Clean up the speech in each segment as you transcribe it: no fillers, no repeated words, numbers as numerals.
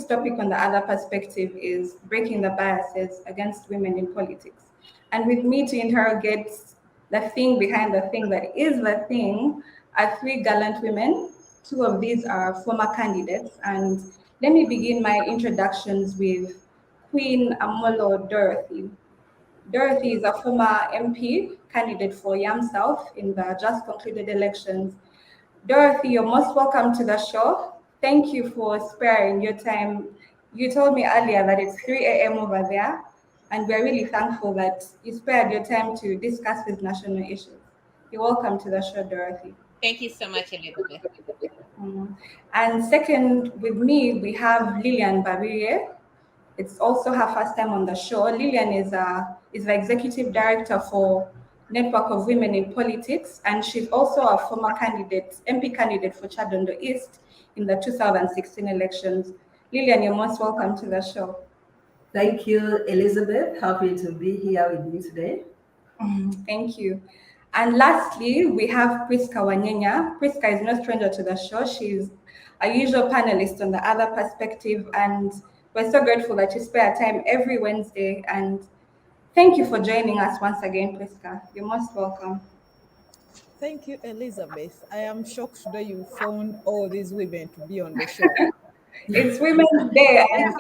topic on the other perspective is breaking the biases against women in politics. And with me to interrogate the thing behind the thing that is the thing are three gallant women. Two of these are former candidates. And let me begin my introductions with Queen Amolo Dorothy. Dorothy is a former MP candidate for Yam South in the just concluded elections. Dorothy, you're most welcome to the show. Thank you for sparing your time. You told me earlier that it's 3 a.m. over there, and we're really thankful that you spared your time to discuss these national issues. You're welcome to the show, Dorothy. Thank you so much, Elizabeth. And second, with me, we have Lillian Babirie. It's also her first time on the show. Lillian is the executive director for Network of Women in Politics, and she's also a former candidate, MP candidate for Chadondo East in the 2016 elections. Lillian, you're most welcome to the show. Thank you, Elizabeth. Happy to be here with you today. Thank you. And lastly, we have Priska Wanyenya. Priska is no stranger to the show. She's a usual panelist on the other perspective, and we're so grateful that you spare time every Wednesday. And thank you for joining us once again, Priska. You're most welcome. Thank you, Elizabeth. I am shocked that you found all these women to be on the show. It's Women's Day, and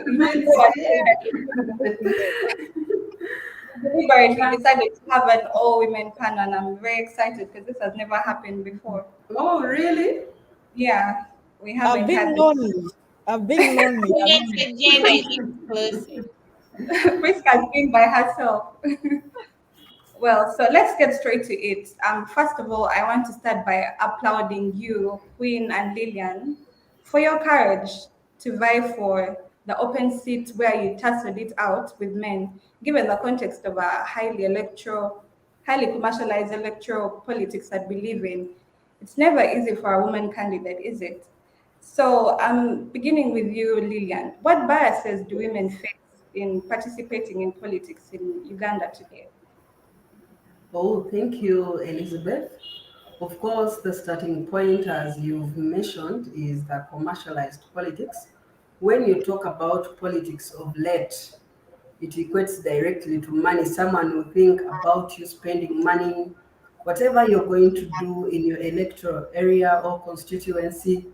deliberately decided to have an all-women panel, and I'm very excited because this has never happened before. Oh, really? Yeah, we haven't I've been lonely. Yes, agenda is exclusive. Priska's being by herself. Well, so let's get straight to it. First of all, I want to start by applauding you, Queen and Lillian, for your courage to vie for the open seat where you tussled it out with men, given the context of a highly commercialized electoral politics that we live in. It's never easy for a woman candidate, is it? So I'm beginning with you, Lillian. What biases do women face in participating in politics in Uganda today? Oh, thank you, Elizabeth. Of course, the starting point, as you've mentioned, is the commercialized politics. When you talk about politics of late, it equates directly to money. Someone will think about you spending money, whatever you're going to do in your electoral area or constituency.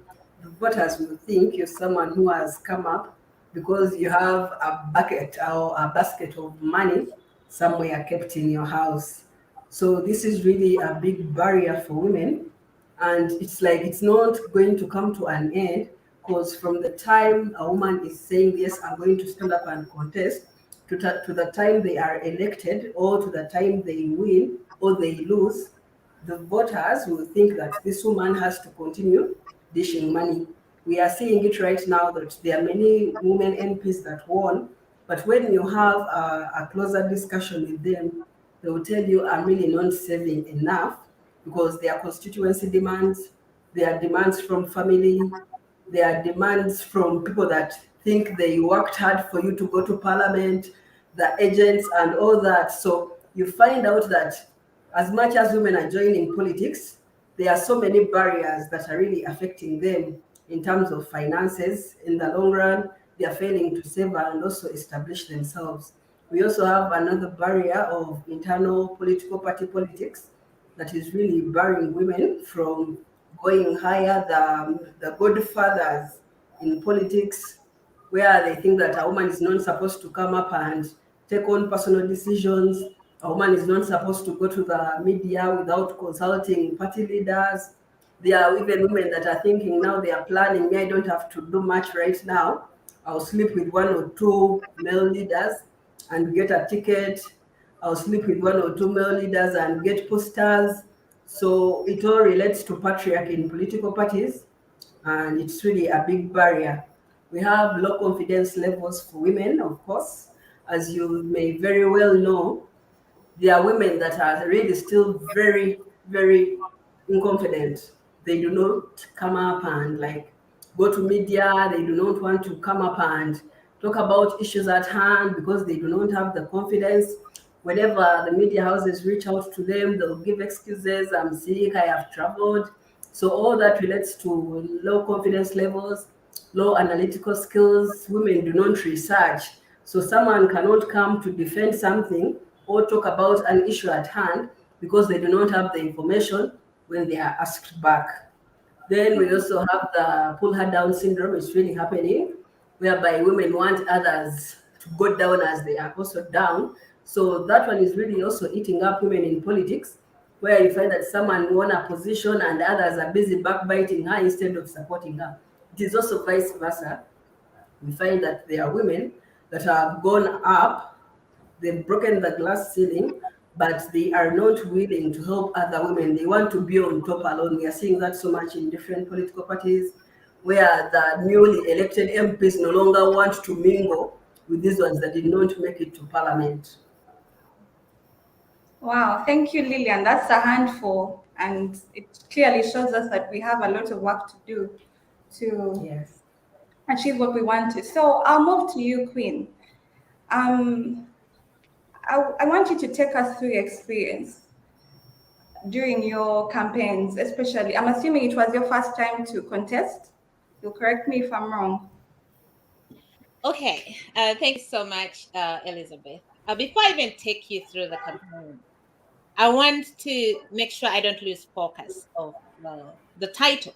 The voters will think you're someone who has come up because you have a bucket or a basket of money somewhere kept in your house. So this is really a big barrier for women, and it's like it's not going to come to an end, because from the time a woman is saying, yes, I'm going to stand up and contest, to the time they are elected, or to the time they win or they lose, the voters will think that this woman has to continue dishing money. We are seeing it right now that there are many women MPs that won, but when you have a closer discussion with them, they will tell you, I'm really not saving enough, because their constituency demands, their demands from family, their demands from people that think they worked hard for you to go to parliament, the agents and all that. So you find out that as much as women are joining politics, there are so many barriers that are really affecting them in terms of finances. In the long run, they are failing to save and also establish themselves. We also have another barrier of internal political party politics that is really barring women from going higher. The godfathers in politics, where they think that a woman is not supposed to come up and take on personal decisions. A woman is not supposed to go to the media without consulting party leaders. There are even women that are thinking now, they are planning, me, I don't have to do much right now. I'll sleep with one or two male leaders and get a ticket. I'll sleep with one or two male leaders and get posters. So it all relates to patriarchy in political parties, and it's really a big barrier. We have low confidence levels for women, of course. As you may very well know, there are women that are really still very, very inconfident. They do not come up and like go to media. They do not want to come up and talk about issues at hand because they do not have the confidence. Whenever the media houses reach out to them, they'll give excuses. I'm sick, I have traveled. So all that relates to low confidence levels. low analytical skills. Women do not research. So someone cannot come to defend something or talk about an issue at hand because they do not have the information when they are asked back. Then we also have the pull her down syndrome. It's really happening, whereby women want others to go down as they are also down. So that one is really also eating up women in politics, where you find that someone won a position and others are busy backbiting her instead of supporting her. It is also vice versa. We find that there are women that have gone up, they've broken the glass ceiling, but they are not willing to help other women. They want to be on top alone. We are seeing that so much in different political parties, where the newly elected MPs no longer want to mingle with these ones that did not make it to parliament. Wow, thank you, Lillian. That's a handful, and it clearly shows us that we have a lot of work to do to Yes. achieve what we want to. So I'll move to you, Queen. Um, I want you to take us through your experience during your campaigns, especially. I'm assuming it was your first time to contest. You'll correct me if I'm wrong. Okay, thank you so much, Elizabeth. Before I even take you through the campaign, I want to make sure I don't lose focus of the title.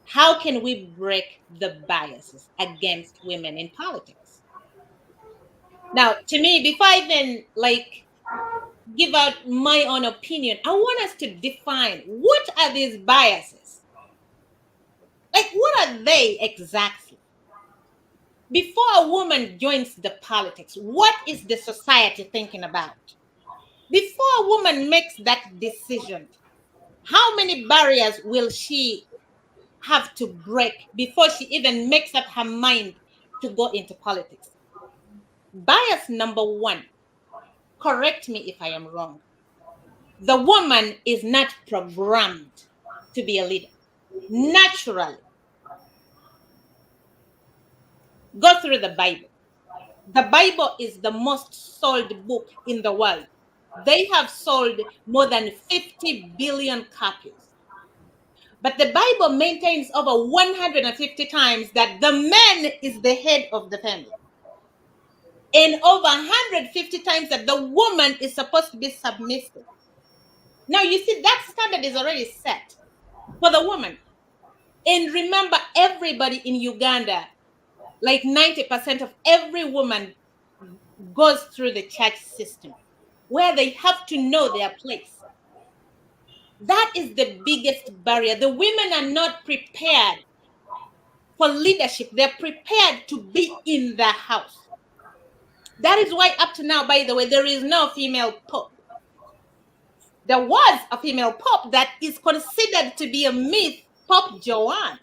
How can we break the biases against women in politics? Now, to me, before I even give out my own opinion, I want us to define what are these biases? Like, what are they exactly? Before a woman joins the politics, what is the society thinking about? Before a woman makes that decision, how many barriers will she have to break before she even makes up her mind to go into politics? Bias number one, correct me if I am wrong. The woman is not programmed to be a leader. Naturally, go through the Bible. The Bible is the most sold book in the world. They have sold more than 50 billion copies. But the Bible maintains over 150 times that the man is the head of the family. And over 150 times that the woman is supposed to be submissive. Now, you see, that standard is already set for the woman. And remember, everybody in Uganda, like 90% of every woman goes through the church system where they have to know their place. That is the biggest barrier. The women are not prepared for leadership. They're prepared to be in the house. That is why up to now, by the way, there is no female pope. There was a female pope that is considered to be a myth, Pope Joanne.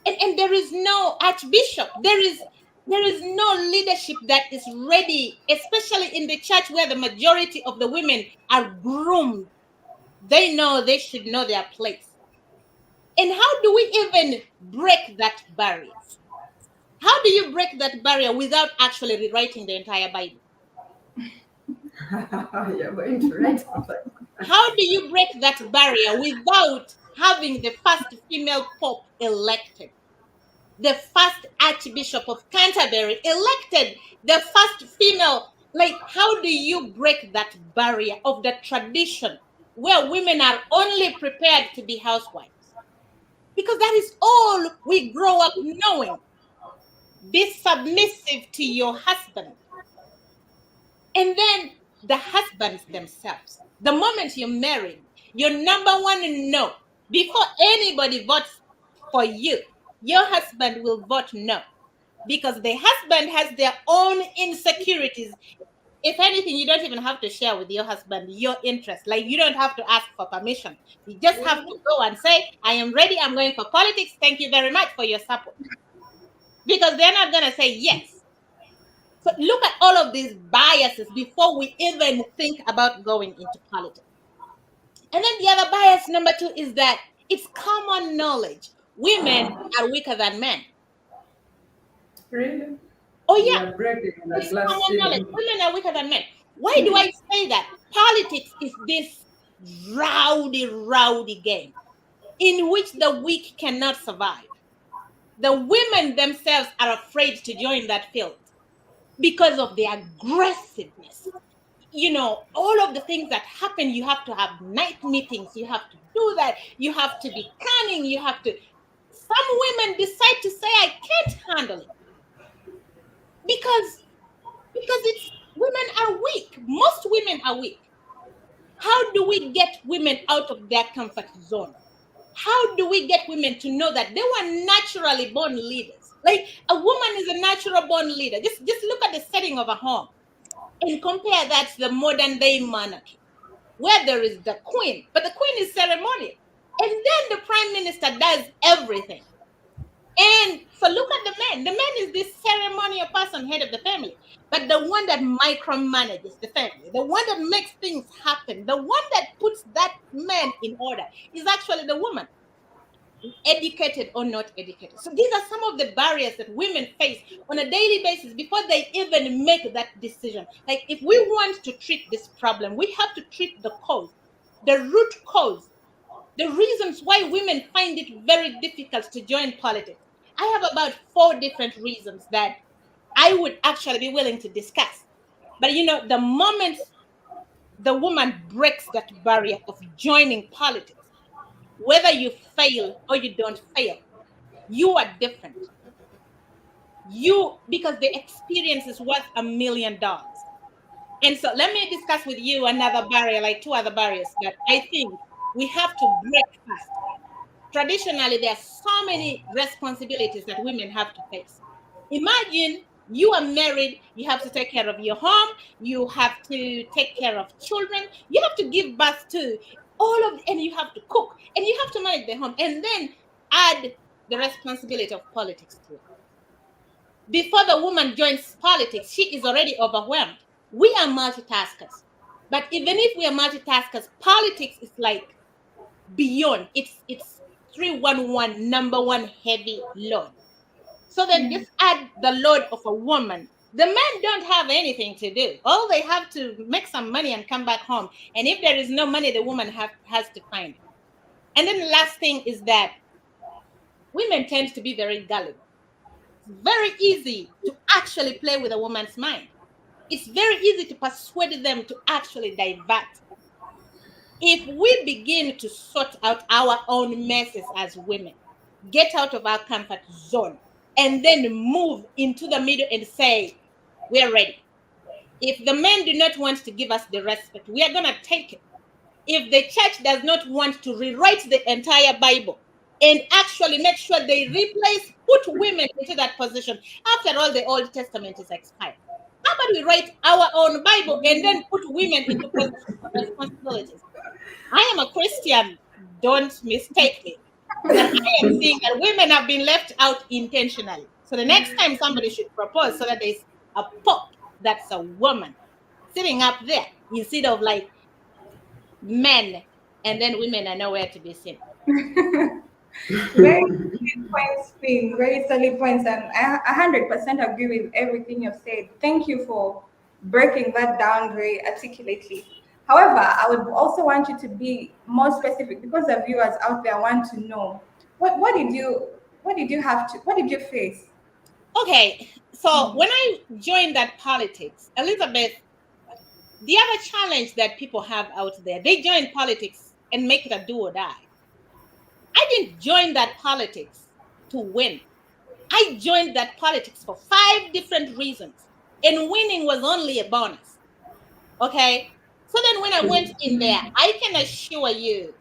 And there is no archbishop. There is no leadership that is ready, especially in the church where the majority of the women are groomed. They know they should know their place. And how do we even break that barrier? How do you break that barrier without actually rewriting the entire Bible? You're going to write about it. How do you break that barrier without having the first female pope elected? The first Archbishop of Canterbury elected, the first female. Like, how do you break that barrier of the tradition where women are only prepared to be housewives? Because that is all we grow up knowing. Be submissive to your husband. And then the husbands themselves, the moment you're married, your number one no. Before anybody votes for you, your husband will vote no. Because the husband has their own insecurities. If anything, you don't even have to share with your husband your interest. Like, you don't have to ask for permission. You just have to go and say, I am ready. I'm going for politics. Thank you very much for your support. Because they're not going to say yes. So look at all of these biases before we even think about going into politics. And then the other bias, number two, is that it's common knowledge. Women are weaker than men. Really? Oh, We yeah. are breaking the It's glass common knowledge. ceiling. Women are weaker than men. Why do I say that? Politics is this rowdy game. in which the weak cannot survive. The women themselves are afraid to join that field because of the aggressiveness. You know, all of the things that happen, you have to have night meetings, you have to do that, you have to be cunning, you have to. Some women decide to say, I can't handle it because it's women are weak. Most women are weak. How do we get women out of their comfort zone? How do we get women to know that they were naturally born leaders? Like a woman is a natural born leader. Just look at the setting of a home and compare that to the modern day monarchy, where there is the queen, but the queen is ceremonial. And then the prime minister does everything. And so look at the man. The man is this ceremonial person, head of the family. But the one that micromanages the family, the one that makes things happen, the one that puts that man in order is actually the woman, educated or not educated. So these are some of the barriers that women face on a daily basis before they even make that decision. Like if we want to treat this problem, we have to treat the cause, the root cause, the reasons why women find it very difficult to join politics. I have about 4 different reasons that I would actually be willing to discuss. But you know, the moment the woman breaks that barrier of joining politics, whether you fail or you don't fail, you are different. You, because the experience is worth $1,000,000. And so let me discuss with you another barrier, like 2 other barriers that I think we have to break first. Traditionally, there are so many responsibilities that women have to face. Imagine you are married, you have to take care of your home, you have to take care of children, you have to give birth to all of, and you have to cook, and you have to manage the home, and then add the responsibility of politics to it. Before the woman joins politics, she is already overwhelmed. We are multitaskers. But even if we are multitaskers, politics is like beyond. It's 311 number one heavy load. So then just add the load of a woman. The men don't have anything to do. All they have to make some money and come back home. And if there is no money, the woman has to find it. And then the last thing is that women tend to be very gullible. It's very easy to actually play with a woman's mind. It's very easy to persuade them to actually divert. If we begin to sort out our own messes as women, get out of our comfort zone, and then move into the middle and say, we're ready. If the men do not want to give us the respect, we are going to take it. If the church does not want to rewrite the entire Bible and actually make sure they put women into that position, after all, the Old Testament is expired. How about we write our own Bible and then put women into positions of responsibilities? I am a Christian, don't mistake me. But I am seeing that women have been left out intentionally. So the next time somebody should propose, so that there's a pope that's a woman sitting up there instead of like men, and then women are nowhere to be seen. Very good points, Queen. Very solid points, and I 100% agree with everything you've said. Thank you for breaking that down very articulately. However, I would also want you to be more specific because the viewers out there want to know what did you face? Okay, so when I joined that politics, Elizabeth, the other challenge that people have out there, they join politics and make it a do or die. I didn't join that politics to win. I joined that politics for 5 different reasons, and winning was only a bonus. Okay, so then when I went in there, I can assure you,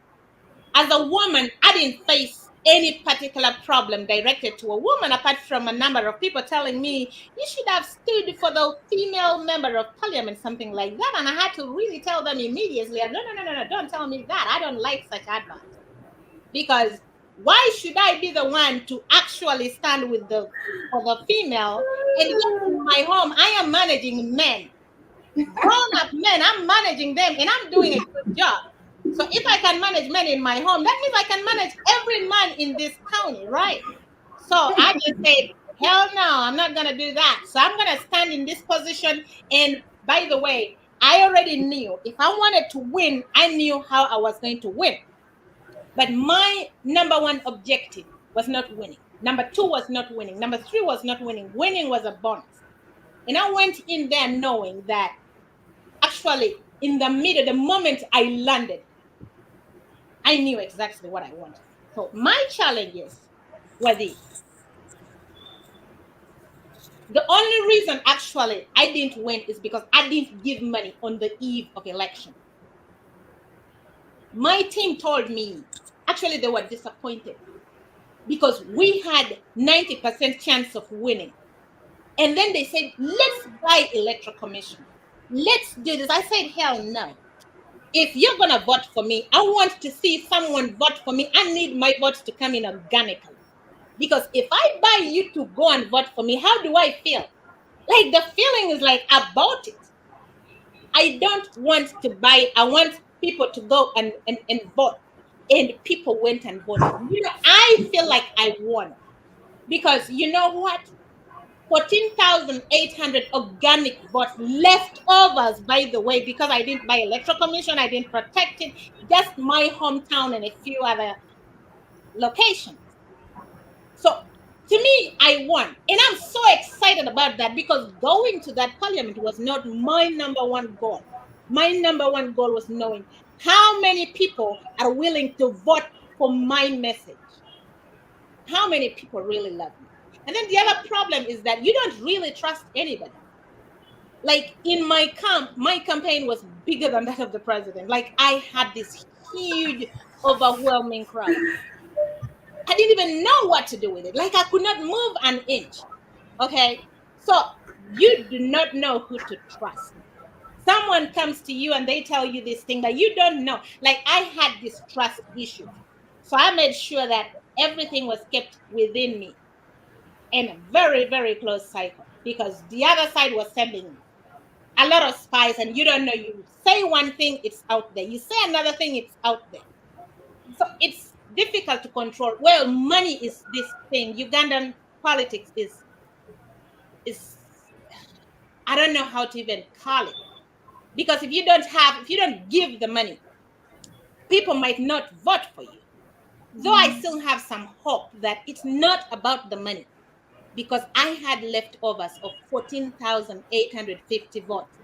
as a woman, I didn't face any particular problem directed to a woman, apart from a number of people telling me, you should have stood for the female member of parliament, something like that. And I had to really tell them immediately, no, don't tell me that. I don't like such advice. Because why should I be the one to actually stand with for the female? And yet in my home, I am managing men, grown-up men. I'm managing them, and I'm doing a good job. So if I can manage men in my home, that means I can manage every man in this county, right? So I just said, hell no, I'm not going to do that. So I'm going to stand in this position. And by the way, I already knew if I wanted to win, I knew how I was going to win. But my number one objective was not winning. Number two was not winning. Number three was not winning. Winning was a bonus. And I went in there knowing that actually, in the middle, the moment I landed, I knew exactly what I wanted. So my challenges were these. The only reason actually I didn't win is because I didn't give money on the eve of election. My team told me, actually, they were disappointed because we had 90% chance of winning. And then they said, let's buy electoral commission. Let's do this. I said, hell no. If you're going to vote for me, I want to see someone vote for me. I need my votes to come in organically. Because if I buy you to go and vote for me, how do I feel? Like the feeling is like about it. I don't want to buy it. I want people to go and vote. And people went and voted. I feel like I won. Because you know what? 14,800 organic votes, leftovers, by the way, because I didn't buy electoral commission, I didn't protect it, just my hometown and a few other locations. So to me, I won. And I'm so excited about that because going to that parliament was not my number one goal. My number one goal was knowing how many people are willing to vote for my message. How many people really love me? And then the other problem is that you don't really trust anybody. Like in my camp, my campaign was bigger than that of the president. Like I had this huge, overwhelming crowd. I didn't even know what to do with it. Like I could not move an inch. Okay. So you do not know who to trust. Someone comes to you and they tell you this thing that you don't know. Like I had this trust issues. So I made sure that everything was kept within me in a very, very close cycle because the other side was sending a lot of spies and you don't know. You say one thing, it's out there. You say another thing, it's out there. So it's difficult to control. Well, money is this thing. Ugandan politics is I don't know how to even call it. Because if you don't give the money, people might not vote for you. Though I still have some hope that it's not about the money. Because I had leftovers of 14,850 votes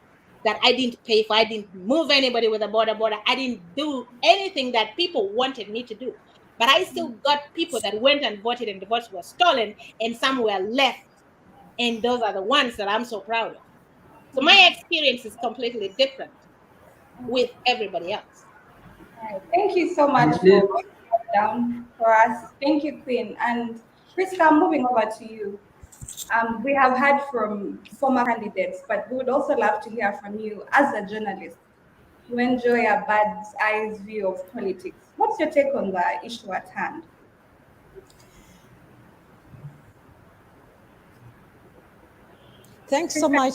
that I didn't pay for. I didn't move anybody with a border. I didn't do anything that people wanted me to do. But I still got people that went and voted and the votes were stolen and some were left. And those are the ones that I'm so proud of. So my experience is completely different with everybody else. All right. Thank you so much And for then, breaking that down for us. Thank you, Queen. And Priska, moving over to you. We have heard from former candidates, but we would also love to hear from you as a journalist who enjoy a bird's eyes view of politics. What's your take on the issue at hand? Thanks so Priska, much.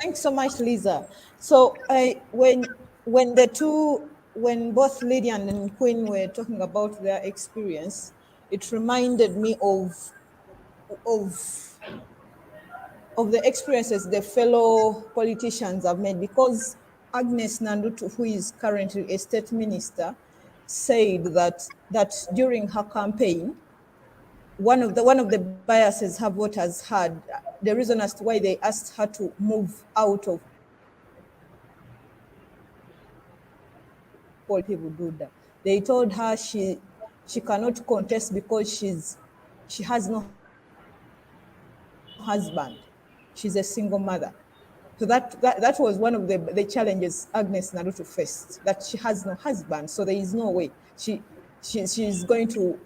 Thanks so much, Lisa. So when the two when both Lydian and Queen were talking about their experience, it reminded me of of the experiences the fellow politicians have made because Agnes Nandutu, who is currently a state minister, said that during her campaign, one of the biases her voters had, the reason as to why they asked her to move out of people do that. They told her she cannot contest because she has no husband. She's a single mother. So that was one of the challenges Agnes Naruto faced, that she has no husband. So there is no way she's going to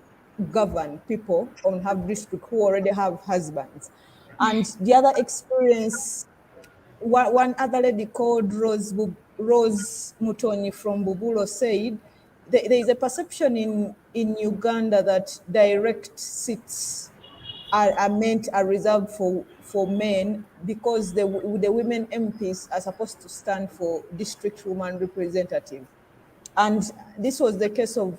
govern people on her district who already have husbands. And the other experience, one other lady called Rose Mutoni from Bubulo said there is a perception in Uganda that direct seats are reserved for men because the women MPs are supposed to stand for district woman representative. And this was the case of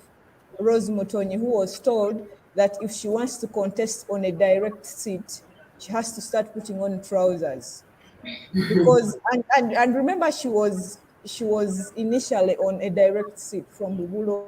Rose Mutoni, who was told that if she wants to contest on a direct seat, she has to start putting on trousers. Because and remember she was initially on a direct seat from Bubulo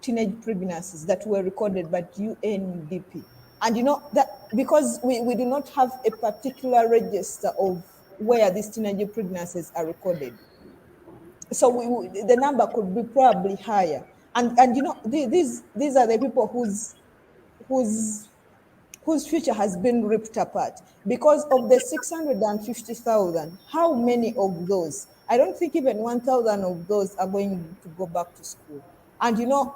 teenage pregnancies that were recorded by UNDP. And you know that because we do not have a particular register of where these teenage pregnancies are recorded, so the number could be probably higher. And you know these are the people whose whose future has been ripped apart because of the 650,000. How many of those? I don't think even 1,000 of those are going to go back to school. And you know,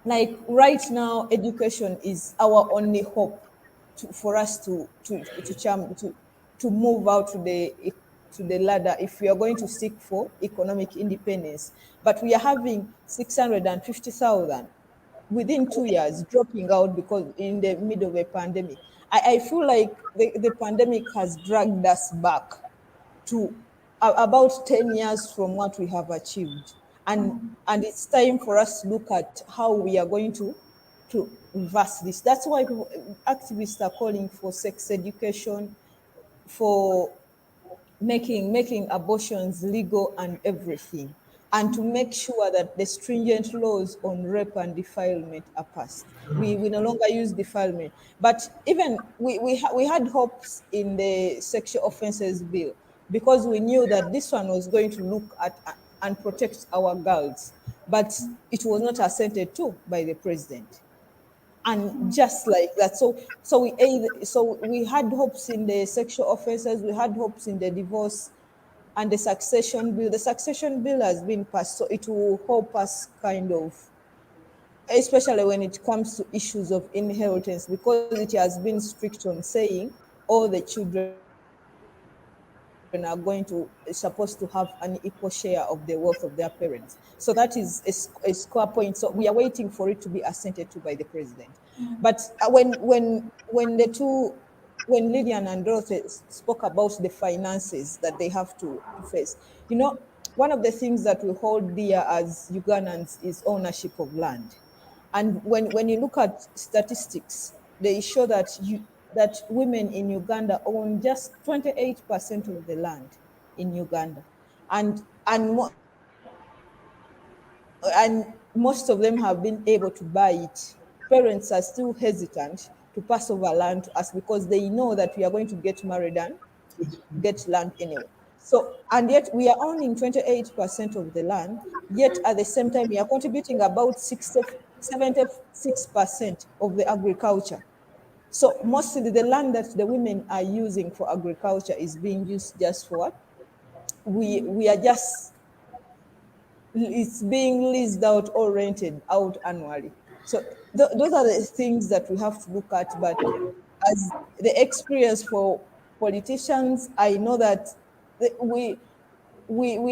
like right now, education is our only hope for us to move out to the ladder if we are going to seek for economic independence. But we are having 650,000 within 2 years dropping out because in the middle of a pandemic. I feel like the pandemic has dragged us back to about 10 years from what we have achieved. And it's time for us to look at how we are going to reverse this. That's why activists are calling for sex education, for making abortions legal and everything, and to make sure that the stringent laws on rape and defilement are passed. We no longer use defilement, but even we had hopes in the sexual offences bill because we knew that this one was going to look at and protect our girls, but it was not assented to by the president. And just like that, so we had hopes in the sexual offences, we had hopes in the divorce and the succession bill. The succession bill has been passed, so it will help us kind of, especially when it comes to issues of inheritance, because it has been strict on saying all the children are supposed to have an equal share of the wealth of their parents. So that is a square point. So we are waiting for it to be assented to by the president. But when Lydian and Dorothy spoke about the finances that they have to face, you know, one of the things that we hold dear as Ugandans is ownership of land. And when you look at statistics, they show that women in Uganda own just 28% of the land in Uganda. And most of them have been able to buy it. Parents are still hesitant to pass over land to us because they know that we are going to get married and get land anyway. So, and yet we are owning 28% of the land, yet at the same time, we are contributing about 76% of the agriculture. So mostly the land that the women are using for agriculture is being used just for what? We are just, it's being leased out or rented out annually. So those are the things that we have to look at. But as the experience for politicians, I know that we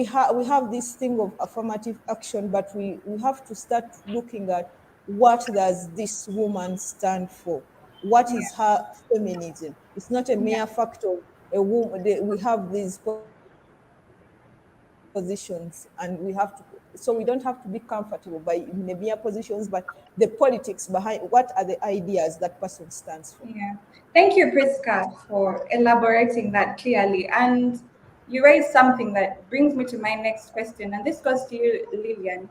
have this thing of affirmative action, but we have to start looking at what does this woman stand for? What Yeah, is her feminism? It's not a yeah, mere fact of a woman. We have these positions, and so we don't have to be comfortable by in the mere positions, but the politics behind what are the ideas that person stands for. yeah. Thank you, Priska, for elaborating that clearly. And you raised something that brings me to my next question, and this goes to you, Lillian.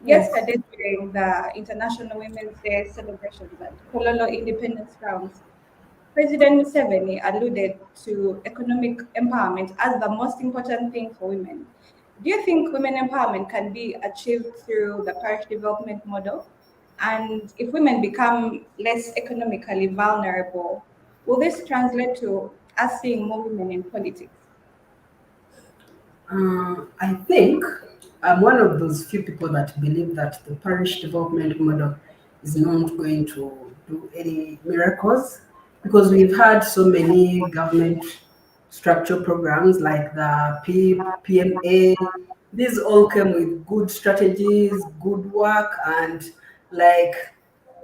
Yes. Yesterday, during the International Women's Day celebrations at Kololo Independence Grounds, President Museveni alluded to economic empowerment as the most important thing for women. Do you think women empowerment can be achieved through the parish development model? And if women become less economically vulnerable, will this translate to us seeing more women in politics? I think I'm one of those few people that believe that the parish development model is not going to do any miracles because we've had so many government structure programs like the PMA. These all came with good strategies, good work, and like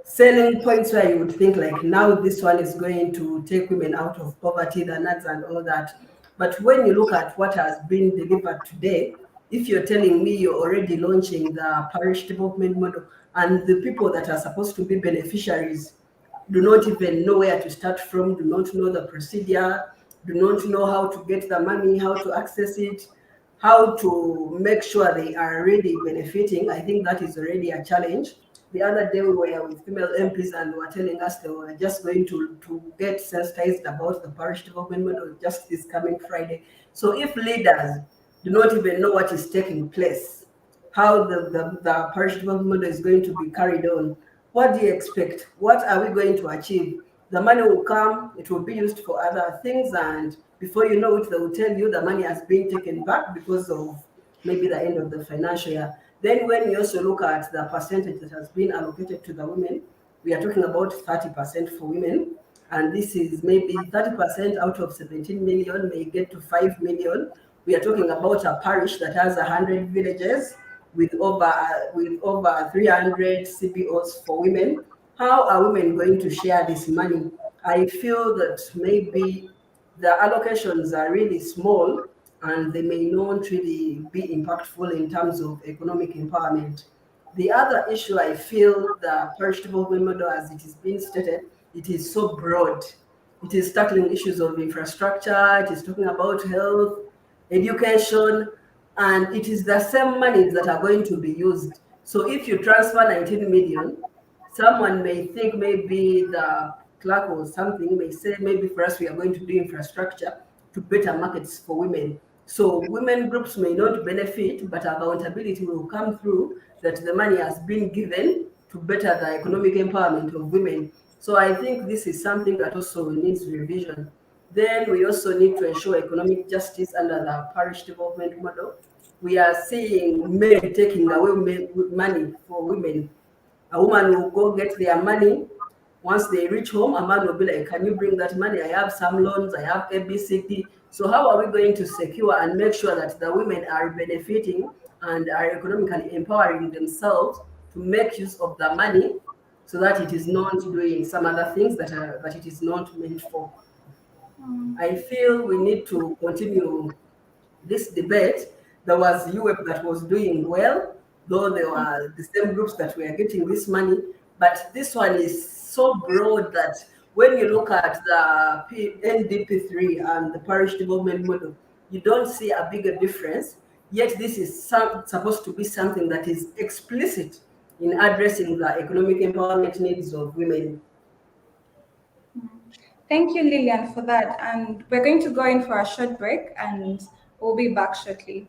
selling points where you would think like now this one is going to take women out of poverty, the nuts and all that. But when you look at what has been delivered today, if you're telling me you're already launching the parish development model and the people that are supposed to be beneficiaries do not even know where to start from, do not know the procedure, do not know how to get the money, how to access it, how to make sure they are really benefiting, I think that is already a challenge. The other day we were with female MPs and they were telling us they were just going to get sensitized about the parish development model just this coming Friday. So if leaders do not even know what is taking place, how the parish development model is going to be carried on, what do you expect? What are we going to achieve? The money will come, it will be used for other things, and before you know it, they will tell you the money has been taken back because of maybe the end of the financial year. Then when you also look at the percentage that has been allocated to the women, we are talking about 30% for women. And this is maybe 30% out of 17 million may get to 5 million. We are talking about a parish that has 100 villages with over 300 CBOs for women. How are women going to share this money? I feel that maybe the allocations are really small and they may not really be impactful in terms of economic empowerment. The other issue I feel the parish development model, as it is being stated, it is so broad. It is tackling issues of infrastructure, it is talking about health, education, and it is the same monies that are going to be used. So if you transfer 19 million, someone may think maybe the clerk or something may say maybe for us we are going to do infrastructure to better markets for women. So women groups may not benefit, but accountability will come through that the money has been given to better the economic empowerment of women. So I think this is something that also needs revision. Then we also need to ensure economic justice under the parish development model. We are seeing men taking away money for women. A woman will go get their money. Once they reach home, a man will be like, can you bring that money? I have some loans, I have ABCD. So how are we going to secure and make sure that the women are benefiting and are economically empowering themselves to make use of the money so that it is not doing some other things that it is not meant for? I feel we need to continue this debate. There was UWEP that was doing well, though there were the same groups that were getting this money. But this one is so broad that when you look at the NDP3 and the parish development model, you don't see a bigger difference. Yet this is supposed to be something that is explicit in addressing the economic empowerment needs of women. Thank you, Lillian, for that. And we're going to go in for a short break and we'll be back shortly.